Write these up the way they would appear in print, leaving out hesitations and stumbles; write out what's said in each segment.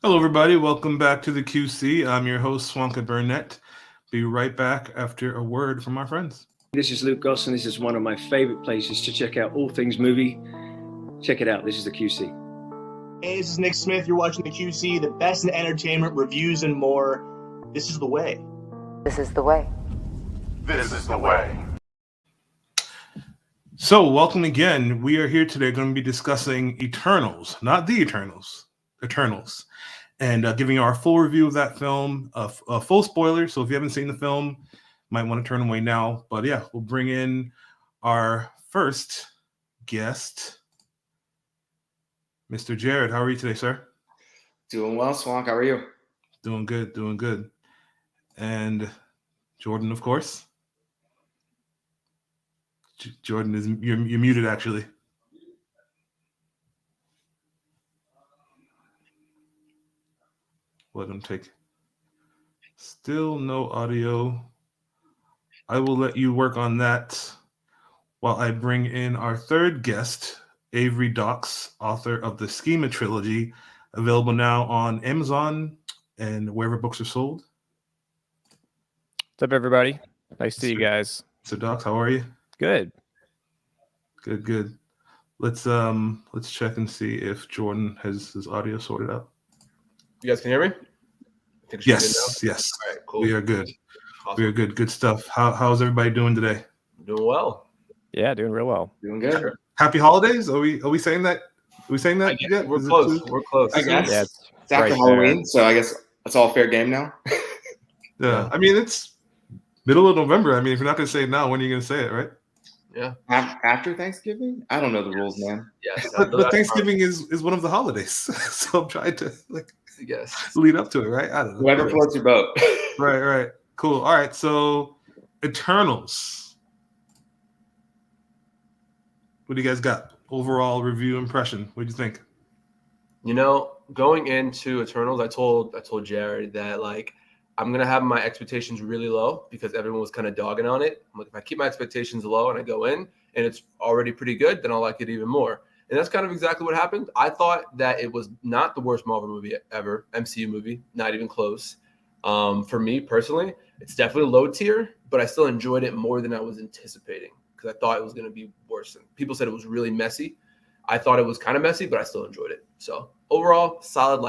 Hello, everybody. Welcome back to the QC. I'm your host, Swanka Burnett. Be right back after a word from our friends. This is Luke Goss, and this is one of my favorite places to check out all things movie. Check it out. This is the QC. Hey, this is Nick Smith. You're watching the QC, the best in entertainment, reviews, and more. This is the way. This is the way. This is the way. So, welcome again. We are here today going to be discussing Eternals, not the Eternals, Eternals, and giving our full review of that film, a full spoiler. So, if you haven't seen the film, you might want to turn away now. But yeah, we'll bring in our first guest, Mr. Jared. How are you today, sir? Doing well, Swank. How are you? Doing good, doing good. And Jordan, of course. Jordan, you're muted, actually. Let him take. Still no audio. I will let you work on that while I bring in our third guest, Avery Dox, author of the Schema trilogy, available now on Amazon and wherever books are sold. What's up, everybody? Nice to see you guys. So, Dox, how are you? Good. Good. Let's check and see if Jordan has his audio sorted out. You guys can hear me? Yes. All right, cool. We are good. Awesome. We are good. Good stuff. How's everybody doing today? Doing well. Yeah, doing real well. Doing good. Happy holidays. Are we saying that? Are we saying that yet? We're close. We're close. I guess. Yeah, It's after right Halloween, there. so I guess it's all fair game now. Yeah. I mean, it's middle of November. I mean, if you're not going to say it now, when are you going to say it, right? Yeah. After Thanksgiving? I don't know the rules, man. Yes. But Thanksgiving is one of the holidays, so I'm trying to Yes. lead up to it, right? I don't know. Whoever floats your boat. Right. Cool. All right. So, Eternals. What do you guys got? Overall review impression. What do you think? You know, going into Eternals, I told Jared that I'm gonna have my expectations really low because everyone was kind of dogging on it. I'm like, if I keep my expectations low and I go in and it's already pretty good, then I'll like it even more. And that's kind of exactly what happened. I thought that it was not the worst Marvel movie ever, MCU movie, not even close. For me personally, it's definitely low tier, but I still enjoyed it more than I was anticipating because I thought it was going to be worse. And people said it was really messy. I thought it was kind of messy, but I still enjoyed it. So overall, solid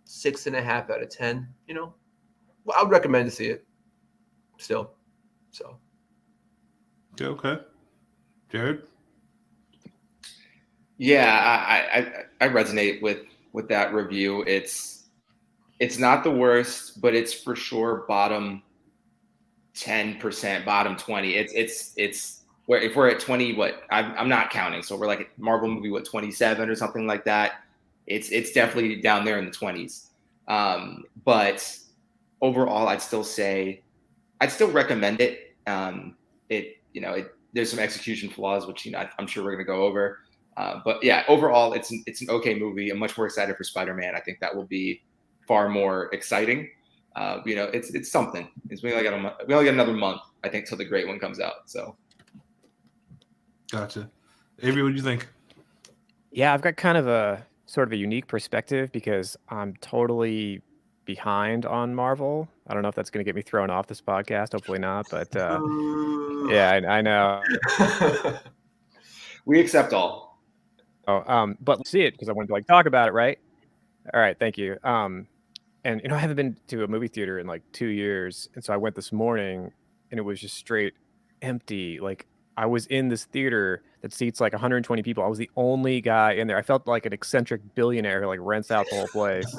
6.5 out of 10. You know, well, I would recommend to see it still. So Okay. Jared? Yeah, I resonate with that review. It's not the worst, but it's for sure bottom 10%, bottom 20. It's where if we're at 20, I'm not counting, so we're like a Marvel movie 27 or something like that. It's definitely down there in the 20s. But overall, I'd still recommend it. There's some execution flaws, which I'm sure we're gonna go over. But yeah, overall, it's an okay movie. I'm much more excited for Spider-Man. I think that will be far more exciting. It's something. We only got another month, I think, till the great one comes out. So, Gotcha. Avery, what do you think? Yeah, I've got kind of a sort of a unique perspective because I'm totally behind on Marvel. I don't know if that's going to get me thrown off this podcast. Hopefully not. But yeah, I know. we accept all. Oh, but let's see it because I wanted to talk about it, right? All right, thank you. And I haven't been to a movie theater in 2 years, and so I went this morning, and it was just straight empty. I was in this theater that seats 120 people. I was the only guy in there. I felt like an eccentric billionaire who rents out the whole place.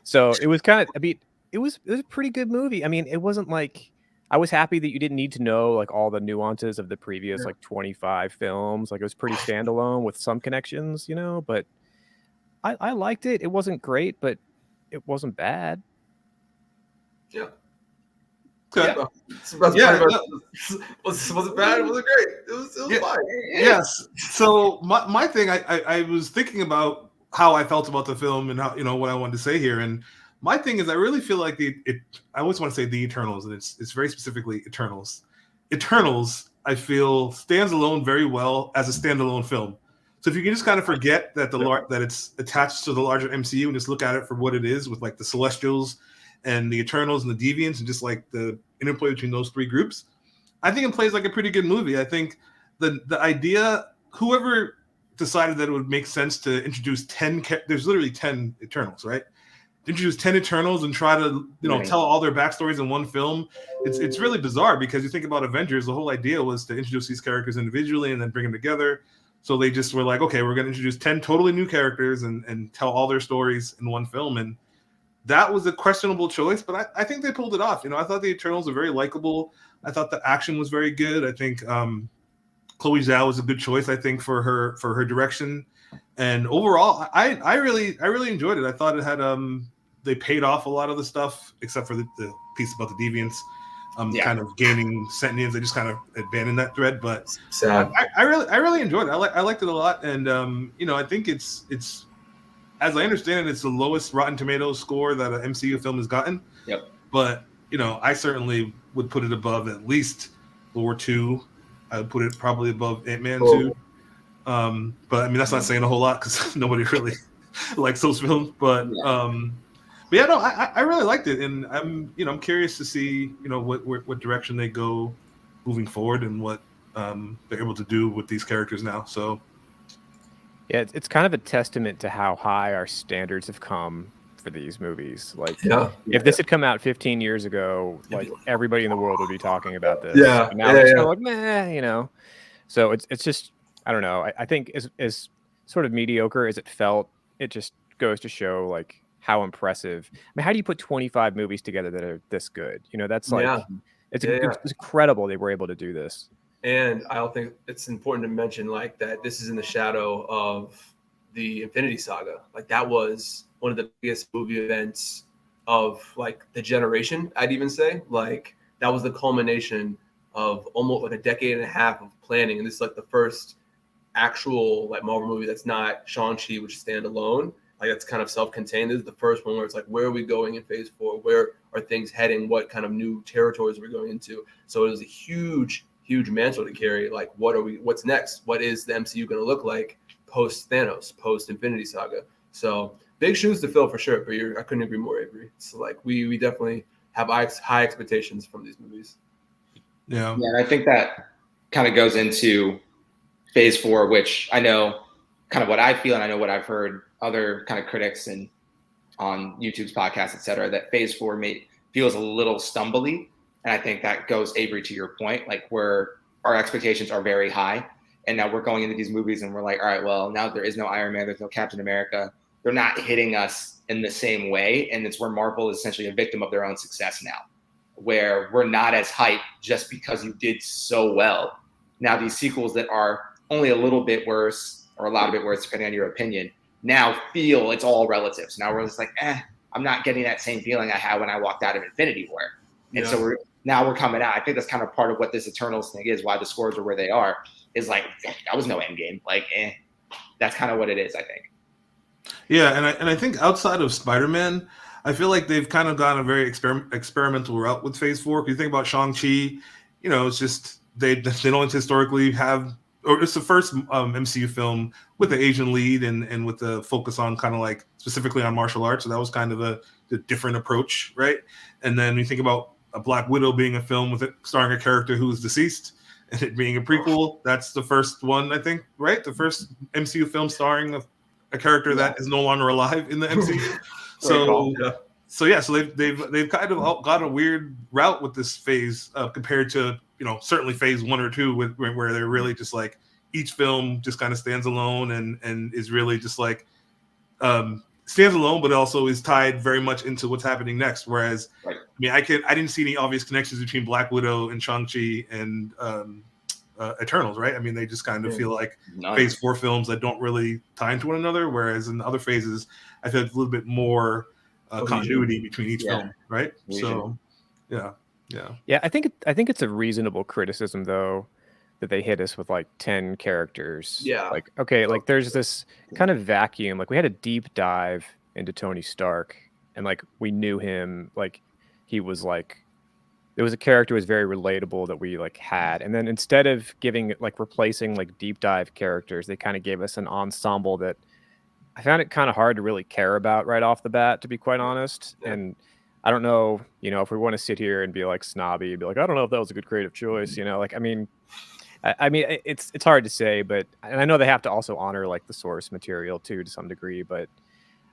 So it was kind of. I mean, it was a pretty good movie. I mean, it wasn't I was happy that you didn't need to know all the nuances of the previous 25 films. It was pretty standalone with some connections, but I liked it. It wasn't great, but it wasn't bad. Yeah. Okay. Was it bad? It wasn't great. It was fine. Yes. So my thing, I was thinking about how I felt about the film and how what I wanted to say here, and my thing is I really feel like I always want to say the Eternals, and it's very specifically Eternals. Eternals, I feel, stands alone very well as a standalone film. So if you can just kind of forget that that it's attached to the larger MCU and just look at it for what it is, with like the Celestials and the Eternals and the Deviants and just like the interplay between those three groups, I think it plays like a pretty good movie. I think the idea, whoever decided that it would make sense to introduce 10, there's literally 10 Eternals, right? Introduce 10 Eternals and try to, tell all their backstories in one film. It's really bizarre because you think about Avengers, the whole idea was to introduce these characters individually and then bring them together. So they just were like, okay, we're going to introduce 10 totally new characters and tell all their stories in one film. And that was a questionable choice, but I think they pulled it off. I thought the Eternals are very likable. I thought the action was very good. I think Chloe Zhao was a good choice, I think, for her direction. And overall, I really enjoyed it. I thought it had they paid off a lot of the stuff, except for the piece about the Deviants kind of gaining sentience. They just kind of abandoned that thread. But sad. I really enjoyed it. I liked it a lot, and I think it's as I understand it, it's the lowest Rotten Tomatoes score that an MCU film has gotten. Yep. But I certainly would put it above at least Thor 2. I would put it probably above Ant-Man 2. But I mean, that's not saying a whole lot because nobody really likes those films. But yeah, no, I really liked it, and I'm curious to see what direction they go moving forward and what they're able to do with these characters now. So yeah, it's kind of a testament to how high our standards have come for these movies. Like, if this had come out 15 years ago, like everybody in the world would be talking about this. Yeah, and now it's kind of like meh, So it's just, I don't know. I think as sort of mediocre as it felt, it just goes to show like how impressive. I mean, how do you put 25 movies together that are this good? That's like it's incredible they were able to do this. And I don't think it's important to mention like that this is in the shadow of the Infinity Saga. Like that was one of the biggest movie events of like the generation, I'd even say. Like that was the culmination of almost like a decade and a half of planning. And this is like the first actual like Marvel movie that's not Shang-Chi, which is standalone. Like that's kind of self-contained. This is the first one where it's like, where are we going in phase 4? Where are things heading? What kind of new territories we're going into? So it was a huge mantle to carry. Like, what's next? What is the MCU going to look like post Thanos, post Infinity Saga? So big shoes to fill for sure. But I couldn't agree more, Avery. It's like we definitely have high expectations from these movies. Yeah, and I think that kind of goes into phase 4, which I know kind of what I feel, and I know what I've heard other kind of critics and on YouTube's podcast, et cetera, that phase 4 feels a little stumbly. And I think that goes, Avery, to your point, like where our expectations are very high. And now we're going into these movies and we're like, all right, well, now there is no Iron Man, there's no Captain America. They're not hitting us in the same way. And it's where Marvel is essentially a victim of their own success now, where we're not as hyped just because you did so well. Now these sequels that are only a little bit worse or a lot of bit worse, depending on your opinion, now feel it's all relative. So now we're just like, I'm not getting that same feeling I had when I walked out of Infinity War. And so we're coming out. I think that's kind of part of what this Eternals thing is, why the scores are where they are, is like, that was no end game. Like, that's kind of what it is, I think. Yeah, and I think outside of Spider-Man, I feel like they've kind of gone a very experimental route with Phase 4. If you think about Shang-Chi, it's just they don't historically have, or it's the first MCU film with the Asian lead and with the focus on kind of like specifically on martial arts. So that was kind of a different approach, right? And then you think about a Black Widow being a film with it starring a character who is deceased and it being a prequel. That's the first one, I think, right? The first MCU film starring a character that is no longer alive in the MCU. So they've kind of got a weird route with this phase compared to certainly phase 1 or 2 where they're really just like each film just kind of stands alone and is really just like stands alone, but also is tied very much into what's happening next. Whereas, I mean, I didn't see any obvious connections between Black Widow and Shang-Chi and Eternals, right? I mean, they just kind of feel like phase 4 films that don't really tie into one another. Whereas in other phases, I feel like a little bit more continuity between each film, right? So, yeah. I think it's a reasonable criticism though that they hit us with like 10 characters. Yeah. Like, okay, like there's this kind of vacuum. Like we had a deep dive into Tony Stark and like we knew him, like he was like there was a character who was very relatable that we like had, and then instead of giving like replacing like deep dive characters, they kind of gave us an ensemble that I found it kind of hard to really care about right off the bat, to be quite honest. Yeah. And I don't know, if we want to sit here and be like snobby, be like, I don't know if that was a good creative choice, like, I mean, it's hard to say, but, and I know they have to also honor like the source material too, to some degree, but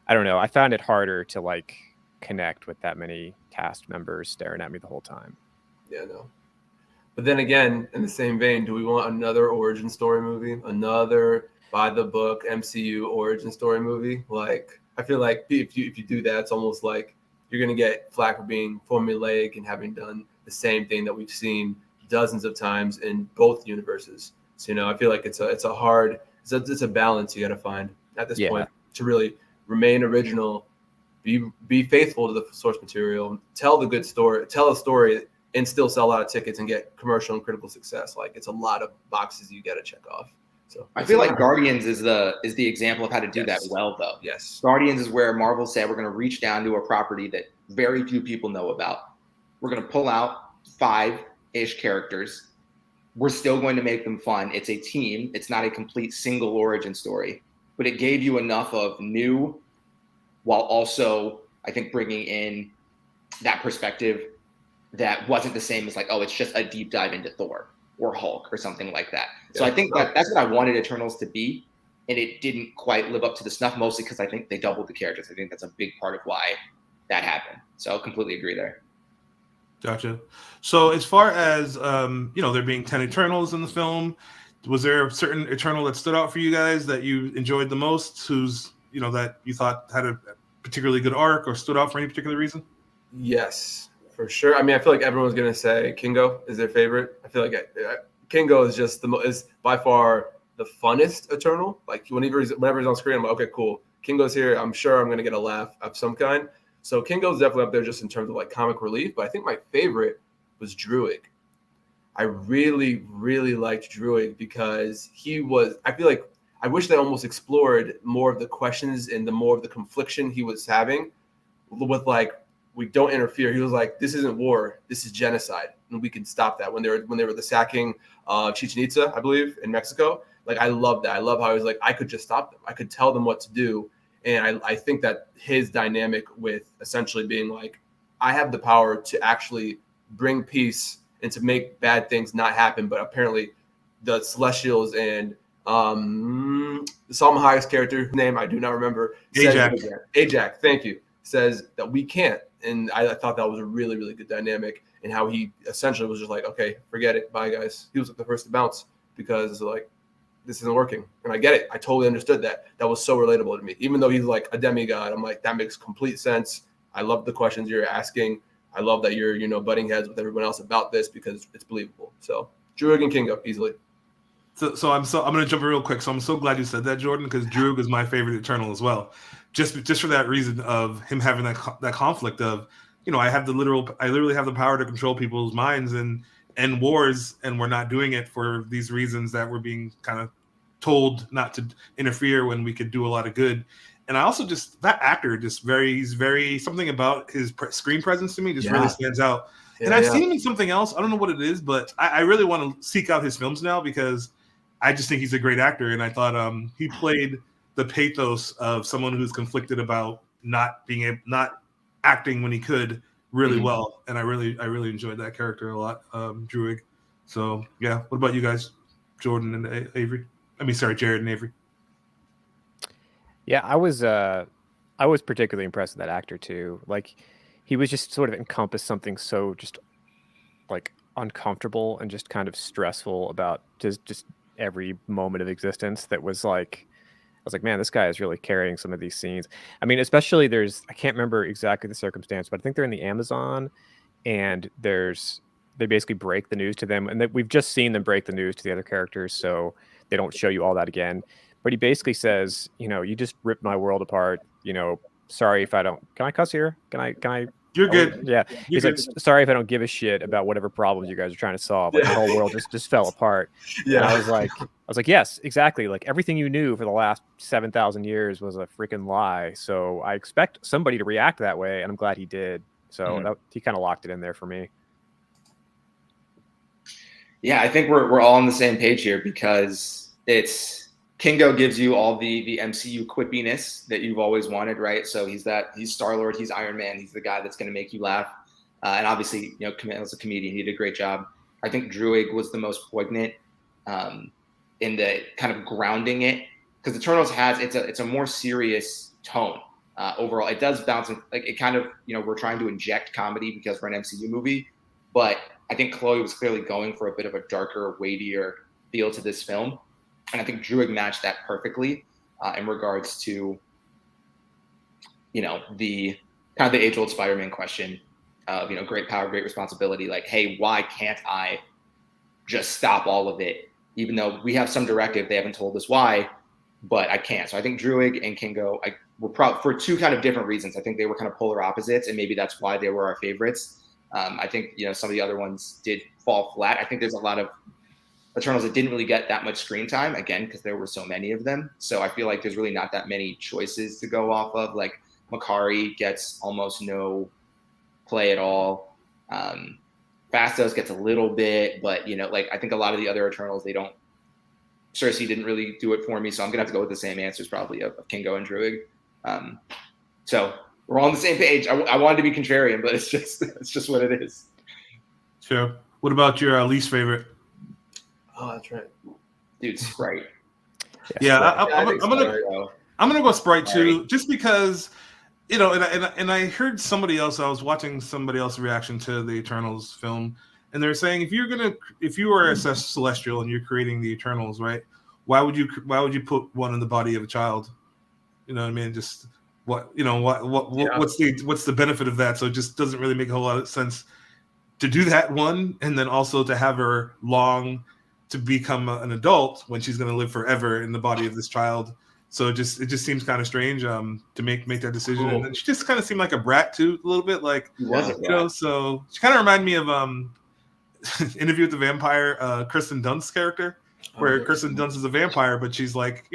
I don't know. I found it harder to like connect with that many cast members staring at me the whole time. Yeah, no. But then again, in the same vein, do we want another origin story movie? Another by the book MCU origin story movie? Like, I feel like if you do that, it's almost like you're gonna get flack for being formulaic and having done the same thing that we've seen dozens of times in both universes. So I feel like it's a balance you got to find at this point to really remain original, be faithful to the source material, tell the good story, tell a story, and still sell a lot of tickets and get commercial and critical success. Like, it's a lot of boxes you got to check off. So I feel like Guardians is the example of how to do that well, though. Yes. Guardians is where Marvel said we're going to reach down to a property that very few people know about. We're going to pull out 5-ish characters. We're still going to make them fun. It's a team. It's not a complete single origin story, but it gave you enough of new, while also, I think, bringing in that perspective that wasn't the same as like, oh, it's just a deep dive into Thor or Hulk or something like that. So I think that's what I wanted Eternals to be, and it didn't quite live up to the snuff, mostly because I think they doubled the characters. I think that's a big part of why that happened. So I completely agree there. Gotcha. So as far as there being 10 Eternals in the film, was there a certain Eternal that stood out for you guys that you enjoyed the most, who's that you thought had a particularly good arc or stood out for any particular reason? Yes, for sure. I mean, I feel like everyone's gonna say Kingo is their favorite. I feel like Kingo is just is by far the funnest Eternal. Like, whenever he's on screen, I'm like, okay, cool. Kingo's here. I'm sure I'm gonna get a laugh of some kind. So Kingo's definitely up there just in terms of like comic relief. But I think my favorite was Druig. I really, really liked Druig because I feel like I wish they almost explored more of the questions and more of the confliction he was having with like, we don't interfere. He was like, this isn't war, this is genocide, and we can stop that. When they were the sacking of Chichen Itza, I believe, in Mexico. Like, I love that. I love how he was like, I could just stop them. I could tell them what to do. And I think that his dynamic with essentially being like, I have the power to actually bring peace and to make bad things not happen. But apparently the Celestials and Salma Hayek's character, name I do not remember. Ajax, thank you. Says that we can't. And I thought that was a really, really good dynamic, and how he essentially was just like, okay, forget it. Bye, guys. He was the first to bounce because like, this isn't working. And I get it. I totally understood that. That was so relatable to me. Even though he's like a demigod, I'm like, that makes complete sense. I love the questions you're asking. I love that you're, butting heads with everyone else about this because it's believable. So Druig and Kingo easily. So I'm going to jump in real quick. So I'm so glad you said that, Jordan, because Druig is my favorite Eternal as well. Just for that reason of him having that conflict of, I literally have the power to control people's minds and end wars, and we're not doing it for these reasons that we're being kind of told not to interfere when we could do a lot of good. And I also that actor he's very something about his screen presence to me really stands out. Yeah, and I've seen him in something else. I don't know what it is, but I really want to seek out his films now because I just think he's a great actor. And I thought he played the pathos of someone who's conflicted about not acting when he could really well. And I really enjoyed that character a lot, Druig. So yeah, what about you guys, Jordan and Avery? Jared and Avery. Yeah, I was particularly impressed with that actor too. Like, he was just sort of encompassed something so just like uncomfortable and just kind of stressful about just every moment of existence. That was like, I was like, man, this guy is really carrying some of these scenes. I mean, especially I can't remember exactly the circumstance, but I think they're in the Amazon, and they basically break the news to them, and we've just seen them break the news to the other characters, so they don't show you all that again. But he basically says, you just ripped my world apart. Sorry if I don't. Can I cuss here? Can I? You're good. Yeah. He's like, sorry if I don't give a shit about whatever problems you guys are trying to solve. Like, the whole world just fell apart. Yeah. And I was like, yes, exactly. Like, everything you knew for the last 7,000 years was a freaking lie. So I expect somebody to react that way, and I'm glad he did. So he kind of locked it in there for me. Yeah, I think we're all on the same page here because it's Kingo gives you all the MCU quippiness that you've always wanted, right? So he's Star-Lord, he's Iron Man, he's the guy that's going to make you laugh. And obviously, as a comedian, he did a great job. I think Druig was the most poignant in the kind of grounding it, because Eternals it's a more serious tone overall. It does bounce, like it kind of, we're trying to inject comedy because we're an MCU movie, but I think Chloe was clearly going for a bit of a darker, weightier feel to this film. And I think Druig matched that perfectly in regards to, the kind of the age-old Spider-Man question of, great power, great responsibility. Like, hey, why can't I just stop all of it? Even though we have some directive, they haven't told us why, but I can't. So I think Druig and Kingo were for two kind of different reasons. I think they were kind of polar opposites, and maybe that's why they were our favorites. I think, some of the other ones did fall flat. I think there's a lot of Eternals that didn't really get that much screen time, again, because there were so many of them. So I feel like there's really not that many choices to go off of. Like Makari gets almost no play at all. Fastos gets a little bit, but, I think a lot of the other Eternals, they don't. Cersei didn't really do it for me, so I'm going to have to go with the same answers probably of Kingo and Druig. So we're all on the same page. I wanted to be contrarian, but it's just what it is. Sure. What about your least favorite? Oh, that's right. Dude, Sprite. Yeah, I'm gonna go Sprite too, just because, and I heard somebody else. I was watching somebody else's reaction to the Eternals film, and they're saying if you are a Celestial and you're creating the Eternals, right? Why would you put one in the body of a child? You know what I mean? Just what's the benefit of that? So it just doesn't really make a whole lot of sense to do that one, and then also to have her long to become an adult when she's going to live forever in the body of this child. So it just seems kind of strange to make that decision. Cool. And then she just kind of seemed like a brat too, a little bit, like, so she kind of reminded me of Interview with the Vampire, Kirsten Dunst's character, where Kirsten Dunst is a vampire, but she's like,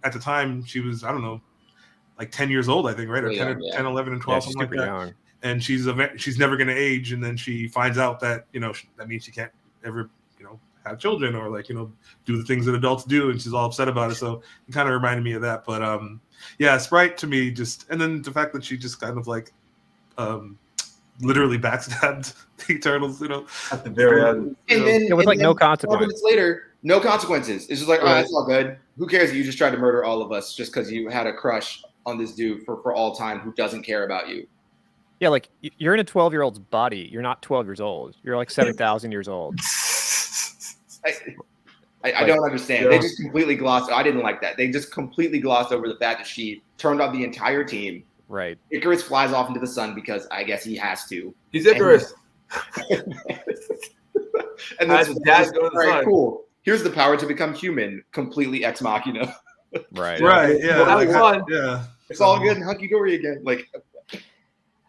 at the time she was, I don't know, like 10 years old, I think, right? Or 10, 11 and 12, something like that. Young. And she's never going to age. And then she finds out that, that means she can't ever, have children or do the things that adults do. And she's all upset about it. So it kind of reminded me of that. But yeah, Sprite to me and then the fact that she just kind of literally backstabbed the Eternals, at the very end. And then it was no consequences. 12 minutes later, no consequences. It's just like, oh, it's all good. Who cares if you just tried to murder all of us just because you had a crush on this dude for all time who doesn't care about you? Yeah, like you're in a 12-year-old's body. You're not 12 years old. You're like 7,000 years old. I don't understand. They just completely glossed. I didn't like that. They just completely glossed over the fact that she turned off the entire team. Right. Icarus flies off into the sun because I guess he has to. He's Icarus. And then his dad's going to the sun. Cool. Here's the power to become human. Completely ex machina. Right. Right. Yeah. Yeah. It's all good and hunky dory again. Like.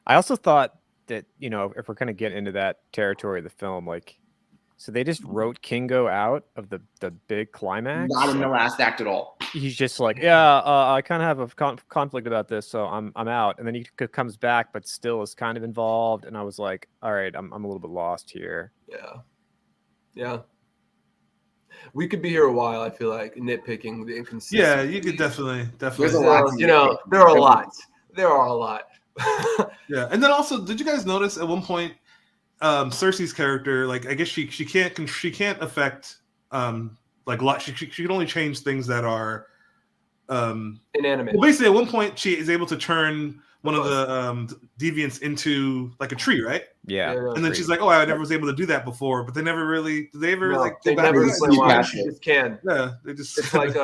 I also thought that if we're kind of getting into that territory of the film, so they just wrote Kingo out of the big climax. Not in the last act at all. He's just like, yeah, I kind of have a conflict about this, so I'm out. And then he comes back, but still is kind of involved. And I was like, all right, I'm a little bit lost here. Yeah. We could be here a while. I feel like nitpicking the inconsistency. Yeah, you could definitely. There's a lot. There are a lot. There are a lot. Yeah, and then also, did you guys notice at one point? Cersei's character, I guess she can't affect she can only change things that are inanimate. Well, basically, at one point she is able to turn one of the deviants into a tree, right? Yeah. And then she's like, "Oh, I never was able to do that before," but they never really. Did they ever They never explain why. She just can. Yeah, they just. It's like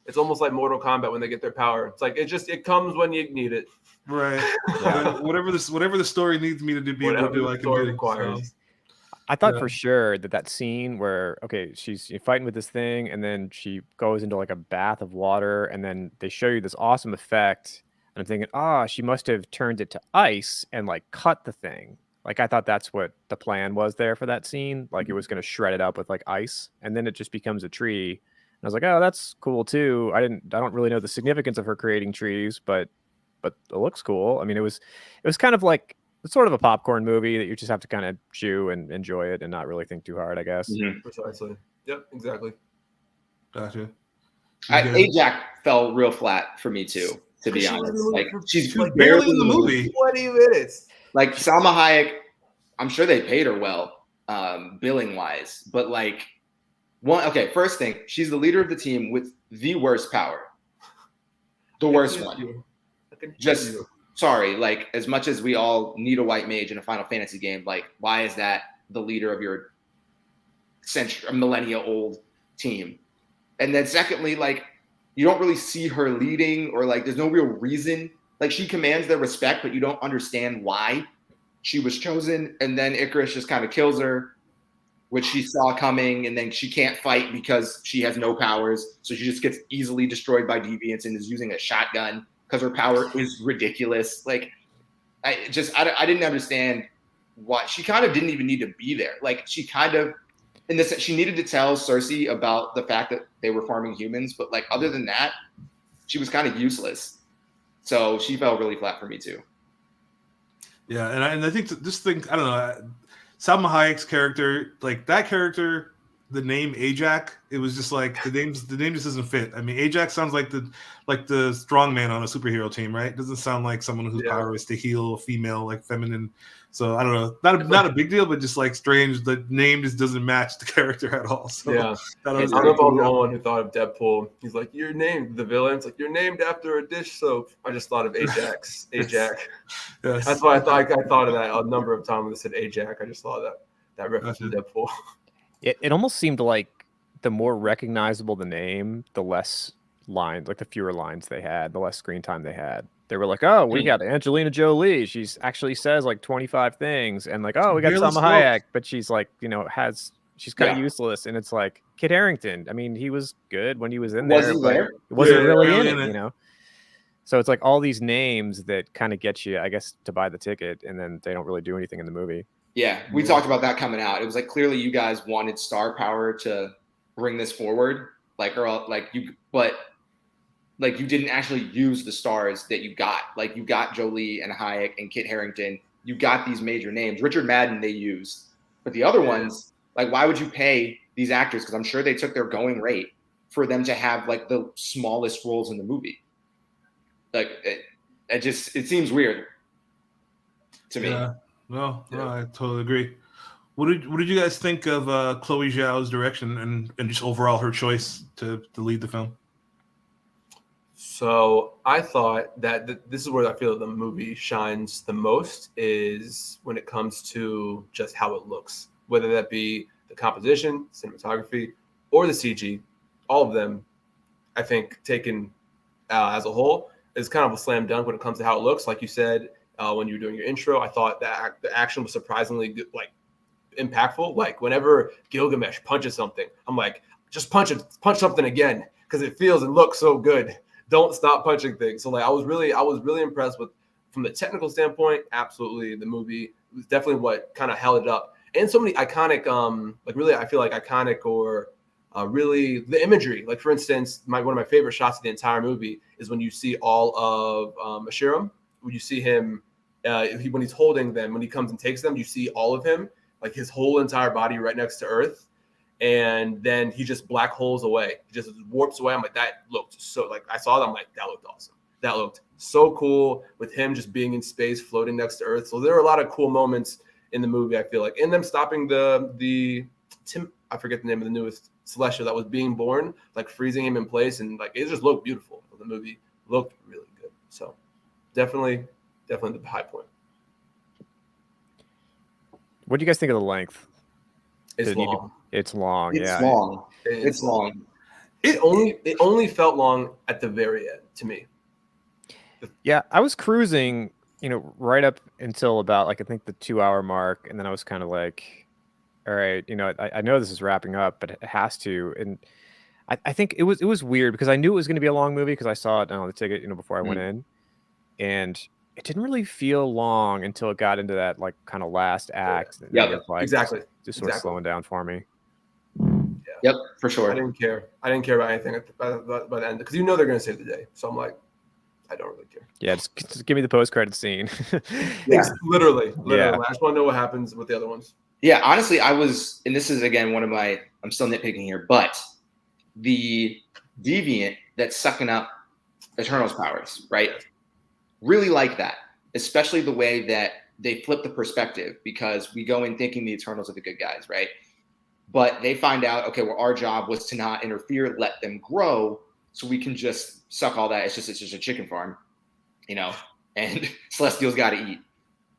it's almost like Mortal Kombat when they get their power. It's like it comes when you need it. Right. Yeah. whatever the story needs me to do, able to do, I can do. Requires. So. I thought for sure that scene where she's fighting with this thing, and then she goes into a bath of water, and then they show you this awesome effect, and I'm thinking, she must have turned it to ice and cut the thing. I thought that's what the plan was there for that scene. It was going to shred it up with ice, and then it just becomes a tree. And I was like, oh, that's cool too. I don't really know the significance of her creating trees, but it looks cool. I mean, it was kind of like it's sort of a popcorn movie that you just have to kind of chew and enjoy it and not really think too hard, I guess. Precisely. Yep, exactly. Gotcha. Ajax fell real flat for me too, to be honest. Like she's like barely in the movie. 20 minutes. Like Salma Hayek, I'm sure they paid her well, billing wise, but like first thing, she's the leader of the team with the worst power. The worst one. Just sorry, like as much as we all need a white mage in a Final Fantasy game, like why is that the leader of your millennia old team? And then secondly, like you don't really see her leading, or like there's no real reason. Like she commands their respect, but you don't understand why she was chosen. And then Icarus just kind of kills her, which she saw coming, and then she can't fight because she has no powers. So she just gets easily destroyed by deviants and is using a shotgun because her power is ridiculous. Like I didn't understand why she kind of didn't even need to be there. Like she kind of, in this, she needed to tell Cersei about the fact that they were farming humans, but like other than that, she was kind of useless. So she fell really flat for me too. Yeah, and I think this thing, I don't know, Salma Hayek's character, like that character, the name Ajax, it was just like the name just doesn't fit. I mean, Ajax sounds like the strong man on a superhero team, right? It doesn't sound like someone whose power is to heal a female, like feminine. So I don't know, not a big deal, but just like strange. The name just doesn't match the character at all. So yeah, I don't know if I'm the only one who thought of Deadpool. He's like, you're named the villain's like you're named after a dish soap. I just thought of Ajax. Ajax. Yes. That's why I thought of that a number of times when they said Ajax. I just thought that reference to Deadpool. It almost seemed like the more recognizable the name, the less lines, like the fewer lines they had, the less screen time they had. They were like, oh, we got Angelina Jolie. She's actually says like 25 things. And like, oh, we got Salma Hayek, but she's like, she's kind of useless. And it's like Kit Harington. I mean, he was good when he was in there, but he wasn't really in it, So it's like all these names that kind of get you, I guess, to buy the ticket, and then they don't really do anything in the movie. Yeah, we talked about that coming out. It was like clearly you guys wanted star power to bring this forward, but you didn't actually use the stars that you got. Like you got Jolie and Hayek and Kit Harington. You got these major names. Richard Madden they used, but the other ones, like why would you pay these actors? Because I'm sure they took their going rate for them to have like the smallest roles in the movie. Like it seems weird to me. Yeah. No, I totally agree. What did you guys think of Chloe Zhao's direction and just overall her choice to lead the film? So I thought that this is where I feel the movie shines the most is when it comes to just how it looks, whether that be the composition, cinematography, or the CG. All of them, I think, taken as a whole, is kind of a slam dunk when it comes to how it looks. Like you said, when you were doing your intro, I thought that the action was surprisingly good, like impactful. Like whenever Gilgamesh punches something, I'm like, just punch something again because it feels and looks so good. Don't stop punching things. So like I was really impressed with, from the technical standpoint. Absolutely, the movie was definitely what kind of held it up, and so many iconic, I feel like iconic or really the imagery. Like for instance, one of my favorite shots of the entire movie is when you see all of Ashiram. When you see him, when he's holding them, when he comes and takes them, you see all of him, like his whole entire body right next to Earth. And then he just black holes away. He just warps away. I'm like, that looked so, like, I saw that. I'm like, that looked awesome. That looked so cool with him just being in space, floating next to Earth. So there were a lot of cool moments in the movie, I feel like. And them stopping I forget the name of the newest Celestial that was being born, like freezing him in place. And like, it just looked beautiful. The movie looked really good. So definitely the high point. What do you guys think of the length? It's long. It's long. It's long. It only felt long at the very end to me. Yeah, I was cruising, right up until about like I think the 2-hour mark, and then I was kind of like, all right, I know this is wrapping up, but it has to. And I think it was weird because I knew it was going to be a long movie because I saw it on the ticket, before I went in, and it didn't really feel long until it got into that like kind of last act. Yeah, exactly. Just sort of slowing down for me. Yep, for sure. I didn't care about anything by the end because they're going to save the day. So I'm like, I don't really care. Yeah, just give me the post-credit scene. Yeah. Literally. Yeah. I just want to know what happens with the other ones. Yeah, honestly, and this is again one of my, I'm still nitpicking here, but the deviant that's sucking up Eternal's powers, right? Really like that, especially the way that they flip the perspective, because we go in thinking the Eternals are the good guys, right? But they find out, okay, well, our job was to not interfere, let them grow, so we can just suck all that. It's just a chicken farm, and Celestials got to eat.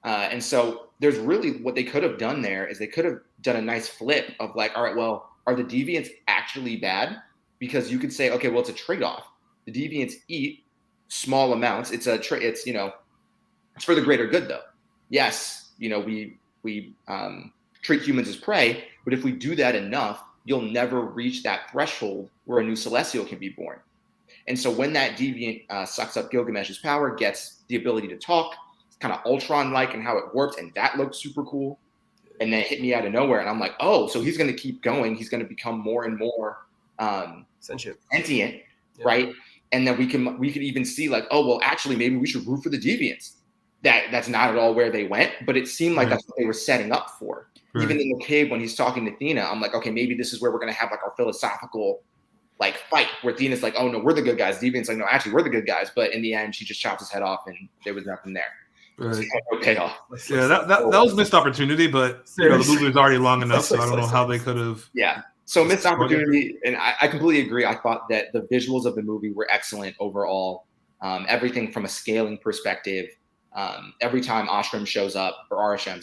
And so there's really, what they could have done there is they could have done a nice flip of like, all right, well, are the deviants actually bad? Because you could say, okay, well, it's a trade-off. The deviants eat small amounts. It's for the greater good, though. Yes, we treat humans as prey, but if we do that enough, you'll never reach that threshold where a new Celestial can be born. And so when that deviant sucks up Gilgamesh's power, gets the ability to talk, it's kind of Ultron-like and how it warps, and that looks super cool. And then it hit me out of nowhere, and I'm like, oh, so he's going to keep going. He's going to become more and more sentient, right? And then we could even see like, oh, well, actually, maybe we should root for the deviants. That's not at all where they went, but it seemed like that's what they were setting up for. Right. Even in the cave when he's talking to Thena, I'm like, okay, maybe this is where we're going to have like our philosophical like fight where Thena's like, oh no, we're the good guys. Deviant's like, no, actually, we're the good guys. But in the end, she just chops his head off, and there was nothing there. Right. No payoff. Yeah, that was missed opportunity, but the movie was already long enough, so I don't know how they could have. Yeah. So missed opportunity, and I completely agree. I thought that the visuals of the movie were excellent overall. Everything from a scaling perspective. Every time Ashram shows up, or Arasham,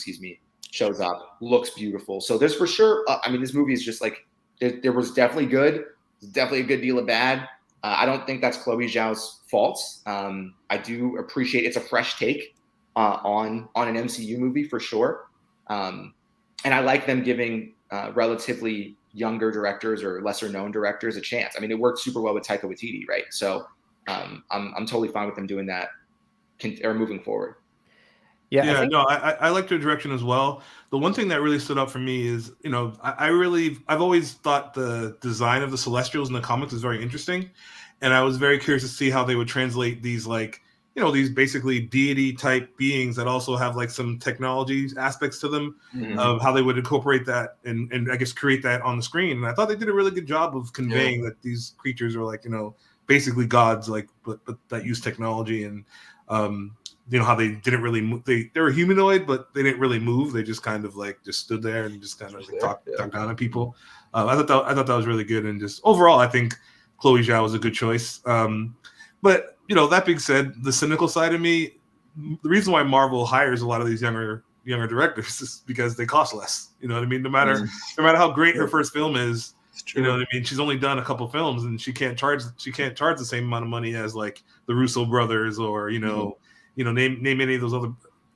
shows up, looks beautiful. So there's for sure, this movie is just like, there was definitely good, definitely a good deal of bad. I don't think that's Chloe Zhao's faults. I do appreciate it's a fresh take on an MCU movie for sure. And I like them giving relatively younger directors or lesser known directors a chance. I mean, it worked super well with Taika Waititi, right? So I'm totally fine with them doing that or moving forward. Yeah, no, I like their direction as well. The one thing that really stood out for me is, I've always thought the design of the Celestials in the comics is very interesting, and I was very curious to see how they would translate these these basically deity type beings that also have like some technology aspects to them, of how they would incorporate that and I guess create that on the screen. And I thought they did a really good job of conveying that these creatures are like, basically gods, like but that use technology, and how they didn't really move. They were humanoid, but they didn't really move. They just kind of like just stood there and just kind of like talk down at people. I thought that was really good, and just overall, I think Chloe Zhao was a good choice. But that being said, the cynical side of me, the reason why Marvel hires a lot of these younger directors is because they cost less. You know what I mean? No matter how great her first film is, you know what I mean? She's only done a couple films, and she can't charge the same amount of money as like the Russo brothers, or name any of those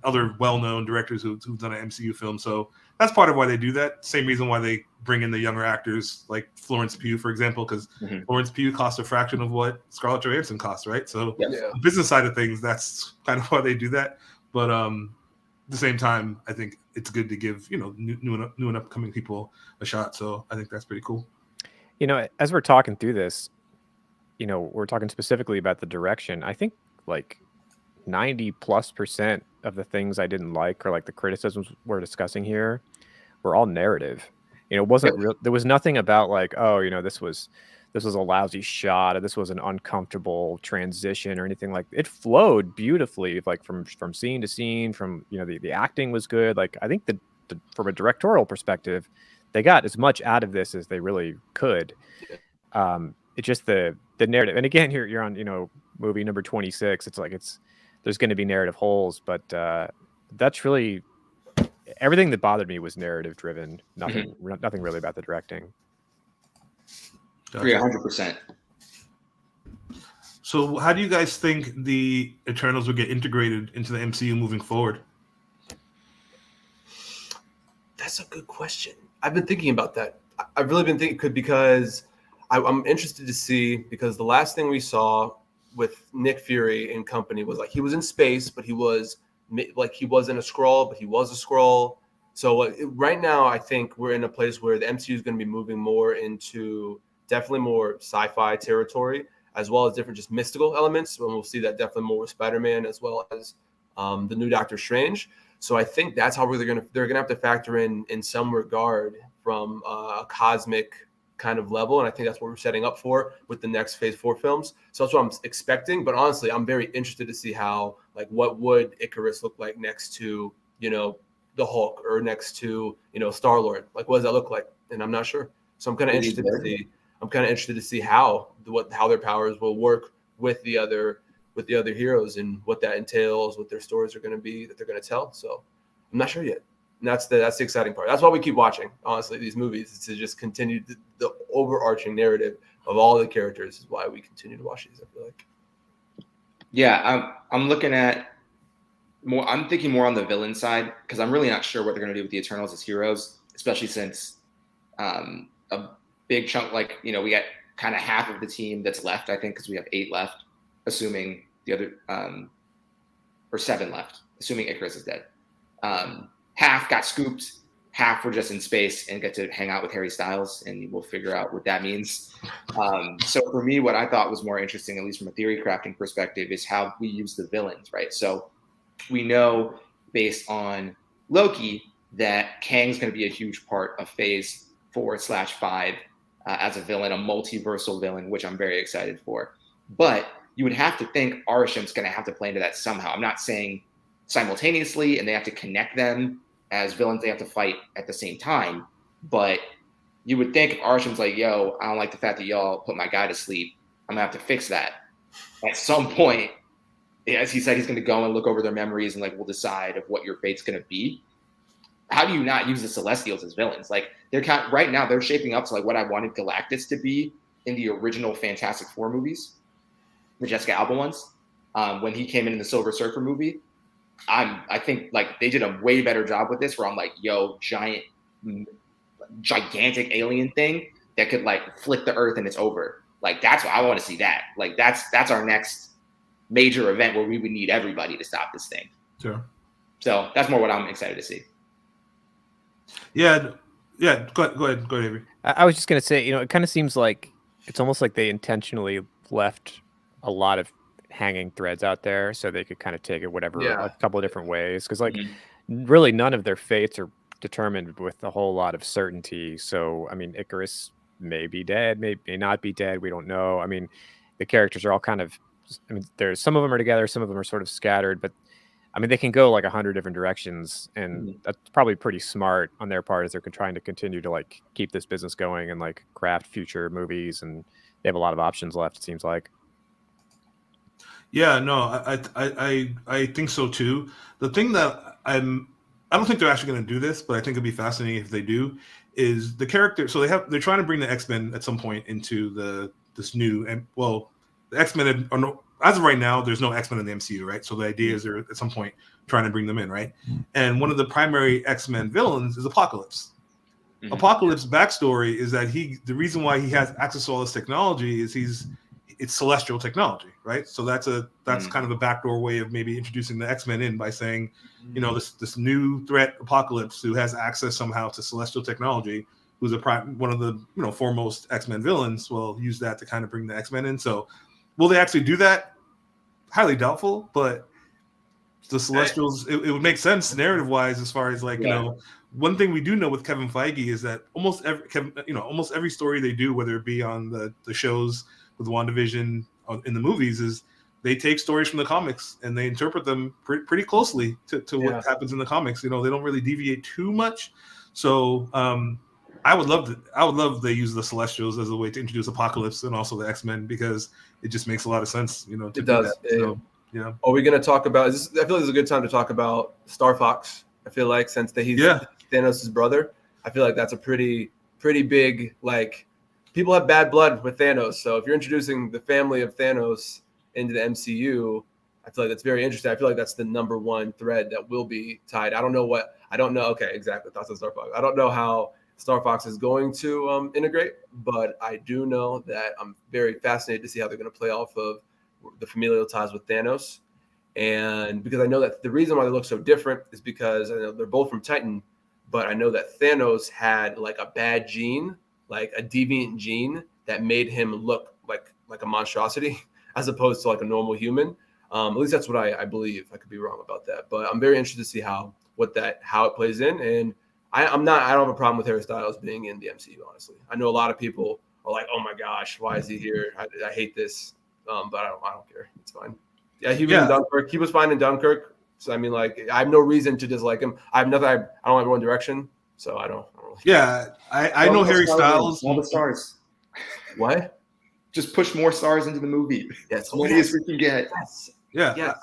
other well-known directors who've done an MCU film. So that's part of why they do that. Same reason why they bring in the younger actors like Florence Pugh, for example, because Florence Pugh costs a fraction of what Scarlett Johansson costs, right? So the business side of things, that's kind of why they do that. But at the same time, I think it's good to give new and upcoming people a shot. So I think that's pretty cool. As we're talking through this, we're talking specifically about the direction. I think like 90+% of the things I didn't like, or like the criticisms we're discussing here, were all narrative. It wasn't real. There was nothing about like, oh, this was a lousy shot, or this was an uncomfortable transition, or anything like. It flowed beautifully, like from scene to scene. From the acting was good. Like I think from a directorial perspective, they got as much out of this as they really could. It's just the narrative. And again, you're on movie number 26. It's like there's going to be narrative holes, but that's really everything that bothered me was narrative driven. Nothing really about the directing. 100%. So how do you guys think the Eternals will get integrated into the MCU moving forward? That's a good question. I've been thinking about that. I've really been thinking because I'm interested to see, because the last thing we saw with Nick Fury and company was like he was in space, but he wasn't a Skrull, but he was a Skrull. So right now, I think we're in a place where the MCU is going to be moving more into definitely more sci-fi territory. as well as different just mystical elements. And we'll see that definitely more with Spider-Man as well as the new Doctor Strange. So I think that's how they're gonna have to factor in some regard from a cosmic kind of level, and I think that's what we're setting up for with the next Phase 4 films. So that's what I'm expecting. But honestly, I'm very interested to see how, like, what would Icarus look like next to, you know, the Hulk, or next to, you know, Star-Lord. Like, what does that look like? And I'm not sure. So I'm kind of interested to see. I'm kind of interested to see how their powers will work with the other heroes, and what that entails, what their stories are going to be that they're going to tell. So I'm not sure yet. And that's the exciting part. That's why we keep watching, honestly, these movies, is to just continue the overarching narrative of all the characters is why we continue to watch these, I feel like. Yeah, I'm looking at more. I'm thinking more on the villain side, because I'm really not sure what they're going to do with the Eternals as heroes, especially since a big chunk, like, you know, we got kind of half of the team that's left, I think, because we have 8 left, assuming the other or 7 left, assuming Icarus is dead. Half got scooped, half were just in space and get to hang out with Harry Styles, and we'll figure out what that means. So for me, what I thought was more interesting, at least from a theory crafting perspective, is how we use the villains, right? So we know, based on Loki, that Kang's going to be a huge part of Phase 4/5 as a villain, a multiversal villain, which I'm very excited for. But you would have to think Arisham's going to have to play into that somehow. I'm not saying simultaneously, and they have to connect them as villains they have to fight at the same time. But you would think if Arisham's like, yo, I don't like the fact that y'all put my guy to sleep, I'm going to have to fix that. At some point, as he said, he's going to go and look over their memories, and, like, we'll decide of what your fate's going to be. How do you not use the Celestials as villains? Like, right now, they're shaping up to, like, what I wanted Galactus to be in the original Fantastic Four movies, the Jessica Alba ones, when he came in the Silver Surfer movie. I think, like, they did a way better job with this, where I'm like, yo, gigantic alien thing that could, like, flip the earth and it's over. Like, that's what I want to see. That, like, that's our next major event where we would need everybody to stop this thing. Sure. So that's more what I'm excited to see. Yeah. Go ahead, Avery. I was just gonna say, you know, it kind of seems like it's almost like they intentionally left a lot of hanging threads out there so they could kind of take it whatever, Yeah. a couple of different ways, because, like, really none of their fates are determined with a whole lot of certainty. So I mean, Icarus may be dead, may not be dead, we don't know. I mean, the characters are all kind of, I mean, there's some of them are together, some of them are sort of scattered, but I mean, they can go like 100 different directions, and that's probably pretty smart on their part, as they're trying to continue to, like, keep this business going and, like, craft future movies, and they have a lot of options left, it seems like. Yeah, no, I think so too. The thing that I don't think they're actually going to do this, but I think it'd be fascinating if they do, is the character. So they're trying to bring the X-Men at some point into this new, and well, the X-Men are no, as of right now, there's no X-Men in the MCU, right? So the idea is they're at some point trying to bring them in, right? And one of the primary X-Men villains is Apocalypse. Apocalypse's backstory is that the reason why he has access to all this technology is it's celestial technology, right? So that's kind of a backdoor way of maybe introducing the X-Men in, by saying, you know, this new threat, Apocalypse, who has access somehow to celestial technology, who's one of the, you know, foremost X-Men villains, will use that to kind of bring the X-Men in. So will they actually do that? Highly doubtful, but the Celestials, it would make sense narrative wise, as far as, like, you know, one thing we do know with Kevin Feige is that almost every story they do, whether it be on the shows with WandaVision in the movies, is they take stories from the comics and they interpret them pretty closely to what happens in the comics. You know, they don't really deviate too much. So I would love they use the Celestials as a way to introduce Apocalypse and also the X-Men, because it just makes a lot of sense, you know, to It do does. that. So, yeah. Are we going to talk about? I feel like this is a good time to talk about Starfox. I feel like, since he's Thanos' brother, I feel like that's a pretty big, like, people have bad blood with Thanos. So if you're introducing the family of Thanos into the MCU, I feel like that's very interesting. I feel like that's the number one thread that will be tied. I don't know. Okay, exactly. Thoughts on Starfox. I don't know how Starfox is going to integrate, but I do know that I'm very fascinated to see how they're going to play off of the familial ties with Thanos. And because I know that the reason why they look so different is because I know they're both from Titan, but I know that Thanos had, like, a bad gene, like a deviant gene, that made him look like a monstrosity as opposed to like a normal human. At least that's what I believe. I could be wrong about that, but I'm very interested to see how it plays in. And I don't have a problem with Harry Styles being in the MCU. Honestly, I know a lot of people are like, "Oh my gosh, why is he here? I hate this," but I don't care. It's fine. Yeah, he was in Dunkirk. He was fine in Dunkirk. So I mean, like, I have no reason to dislike him. I have nothing. I don't have One Direction, so I don't really. Yeah, I know Harry Styles. All the stars. What? Just push more stars into the movie. Yes, as many as we can get. Yes. Yeah, Yes.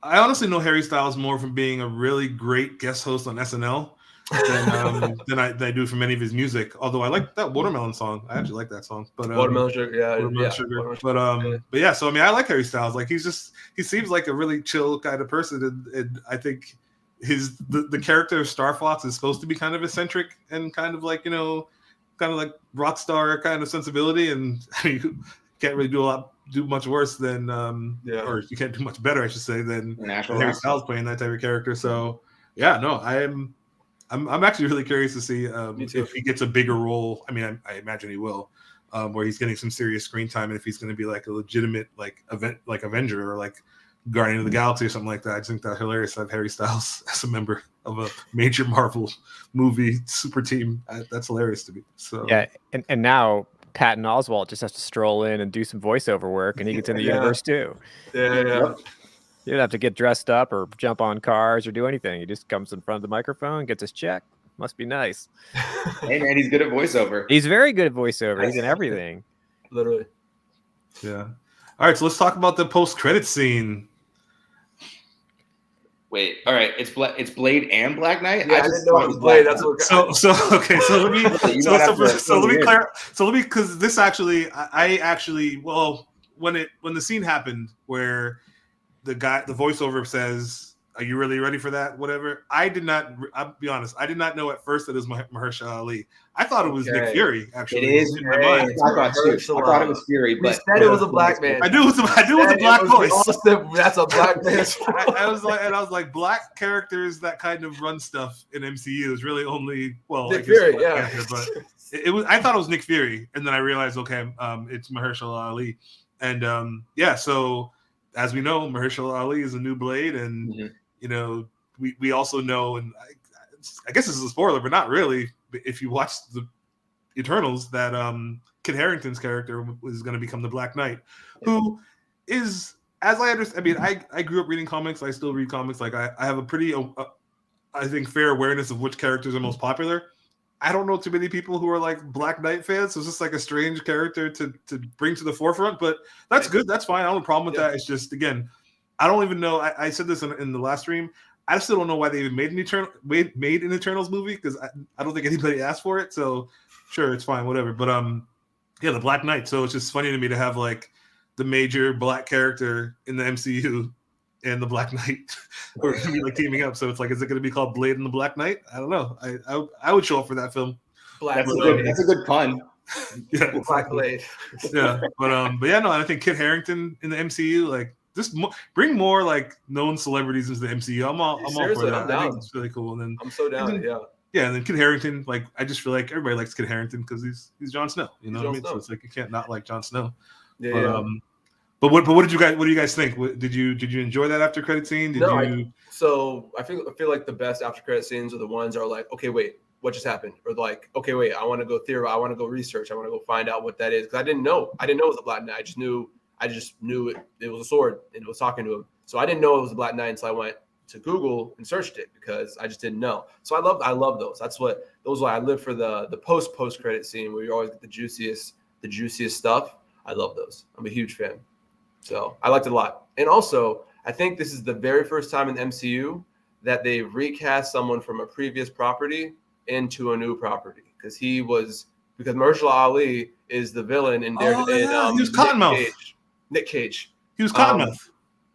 I honestly know Harry Styles more from being a really great guest host on SNL than I do from any of his music. Although I like that Watermelon song. I actually like that song. But Watermelon Sugar, Watermelon Sugar. But yeah, so I mean, I like Harry Styles. Like he seems like a really chill kind of person, and I think the character of Starfox is supposed to be kind of eccentric and kind of like, you know, kind of like rock star kind of sensibility, and you can't really do much worse than or you can't do much better, I should say, than Harry Styles playing that type of character. So yeah, no, I'm actually really curious to see if he gets a bigger role. I mean, I imagine he will, where he's getting some serious screen time, and if he's going to be like a legitimate like event, like Avenger or like Guardian of the Galaxy or something like that. I just think that's hilarious to have Harry Styles as a member of a major Marvel movie super team. That's hilarious to me. So yeah, and now Patton Oswalt just has to stroll in and do some voiceover work, and he gets in the universe too. Yeah. He doesn't have to get dressed up or jump on cars or do anything. He just comes in front of the microphone, gets his check. Must be nice. Hey man, he's good at voiceover. He's very good at voiceover. He's in everything. Literally. Yeah. All right, so let's talk about the post-credit scene. Wait, all right, it's Blade and Black Knight. Yeah, I didn't know it was Blade. That's what. So let me because this actually, well, when the scene happened where the voiceover says, "Are you really ready for that?" Whatever. I'll be honest. I did not know at first that it was Mahershala Ali. I thought it was Nick Fury. Actually, it is in my mind. I thought it was Fury, but said it was a black man. I knew it was a black voice. That's a black man. I was like, black characters that kind of run stuff in MCU is really only Nick Fury. Yeah, but it was. I thought it was Nick Fury, and then I realized, okay, it's Mahershala Ali, and so as we know, Mahershala Ali is a new Blade, and you know, we also know, and I guess this is a spoiler, but not really. If you watch the Eternals, that Kit Harington's character is going to become the Black Knight, who is, as I understand, I mean, I grew up reading comics. I still read comics. Like I have a pretty, I think, fair awareness of which characters are most popular. I don't know too many people who are like Black Knight fans, so it's just like a strange character to bring to the forefront. But that's good. That's fine. I don't have a problem with that. It's just, again, I don't even know. I said this in the last stream. I still don't know why they even made an Eternals movie, because I don't think anybody asked for it. So sure, it's fine, whatever. But yeah, the Black Knight. So it's just funny to me to have like the major black character in the MCU and the Black Knight are going to be like teaming up. So it's like, is it going to be called Blade and the Black Knight? I don't know. I would show up for that film. That's a good pun. Yeah, Black Blade. Yeah, but yeah, no, I think Kit Harington in the MCU, like, just bring more like known celebrities into the MCU. I'm all for that. I think it's really cool. And then I'm so down. And then Kit Harington, like, I just feel like everybody likes Kit Harington because he's Jon Snow. You know what I mean? So it's like you can't not like Jon Snow. But what do you guys think? Did you enjoy that after credit scene? So I feel like the best after credit scenes are the ones that are like, okay, wait, what just happened? Or like, okay, wait, I want to go theorize, I want to go research, I want to go find out what that is, because I didn't know it was a Black Knight. I just knew it was a sword and it was talking to him. So I didn't know it was a Black Knight until I went to Google and searched it, because I just didn't know. So I love those. Those I live for the post credit scene where you always get the juiciest stuff. I love those. I'm a huge fan. So I liked it a lot. And also, I think this is the very first time in the MCU that they've recast someone from a previous property into a new property, because Mahershala Ali is the villain in there. He was Cottonmouth. Nick Cage. He was Cottonmouth.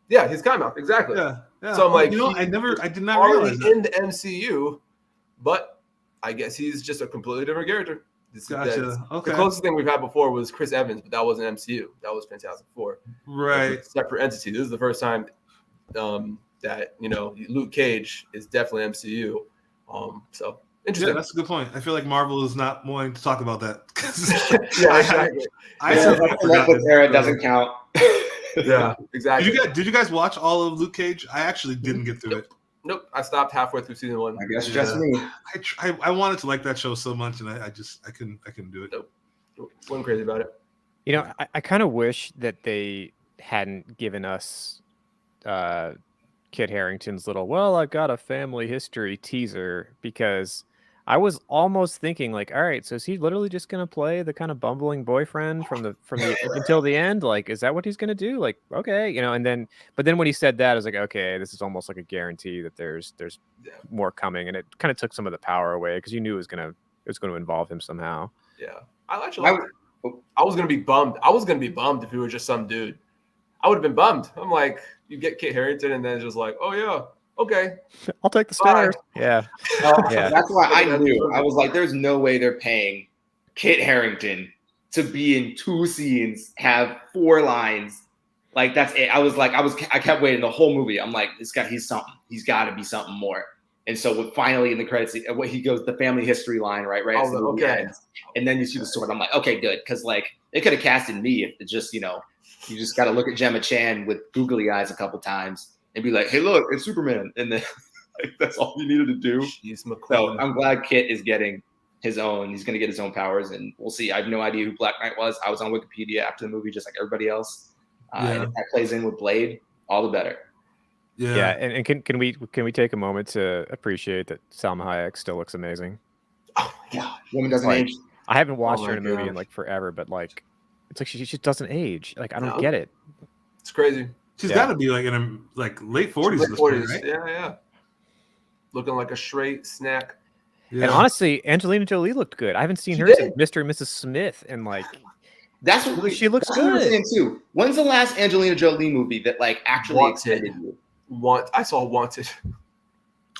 Yeah, he's Cottonmouth, exactly. Yeah. So I'm like, I did not realize that. In the MCU, but I guess he's just a completely different character. Gotcha. Okay. The closest thing we've had before was Chris Evans, but that wasn't MCU. That was Fantastic Four. Right. Separate entity. This is the first time that Luke Cage is definitely MCU. So Interesting. that's a good point. I feel like Marvel is not wanting to talk about that. Yeah, exactly. I certainly forgot Netflix era so- doesn't count. Yeah, exactly. Did you guys watch all of Luke Cage? I actually didn't get through it. Nope, I stopped halfway through season 1. I guess just me. I wanted to like that show so much, and I couldn't do it. Nope. Wasn't crazy about it. You know, I kind of wish that they hadn't given us Kit Harington's little, well, I've got a family history teaser, because I was almost thinking like, all right, so is he literally just gonna play the kind of bumbling boyfriend from the until the end? Like, is that what he's gonna do? Like, okay, you know, but then when he said that, I was like, okay, this is almost like a guarantee that there's more coming, and it kind of took some of the power away, because you knew it was gonna involve him somehow. Yeah, I actually I was gonna be bummed. I was gonna be bummed if he was just some dude. I would have been bummed. I'm like, you get Kit Harington, and then it's just like, oh yeah, okay, I'll take the stars. Yeah. Yeah. That's why I knew. I was like, there's no way they're paying Kit Harington to be in 2 scenes, have 4 lines. Like, that's it. I kept waiting the whole movie. I'm like, this guy, he's something. He's got to be something more. And so finally in the credits, what he goes, the family history line, right? Oh, So the movie ends. And then you see the sword. I'm like, okay, good. Because like they could have casted me if it just, you just got to look at Gemma Chan with googly eyes a couple times and be like, hey, look, it's Superman. And then like, that's all you needed to do. Jeez, So I'm glad Kit is getting his own. He's going to get his own powers, and we'll see. I have no idea who Black Knight was. I was on Wikipedia after the movie, just like everybody else. And if that plays in with Blade, all the better. Yeah, and can we take a moment to appreciate that Salma Hayek still looks amazing? Oh my God, woman doesn't Like, age. I haven't watched her in a movie gosh. in like forever, but like, it's like she just doesn't age. Like, I don't No. get it. It's crazy. She's Yeah. got to be like in her like late 40s. Late at this point, 40s. right? Yeah. Looking like a straight snack. Yeah. And honestly, Angelina Jolie looked good. I haven't seen She her did. since Mr. and Mrs. Smith, and like, That's what she looks that's what we were good. saying too. When's the last Angelina Jolie movie that like actually Wanted. excited you? I saw Wanted.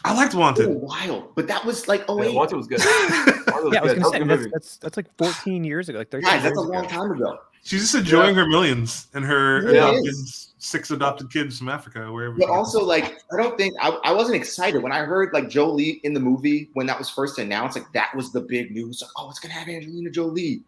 I liked For a Wanted. while, but that was like Yeah, 08. Wanted was good. Wanted was yeah, I was good. gonna That say was a good movie. that's like 14 years ago, like 13 Guys, that's a years long ago. time ago. She's just enjoying her millions and her Yeah. adopted 6 adopted kids from Africa, wherever. But also, like, I don't think I wasn't excited when I heard like Jolie in the movie when that was first announced. Like, that was the big news. Like, oh, it's gonna have Angelina Jolie,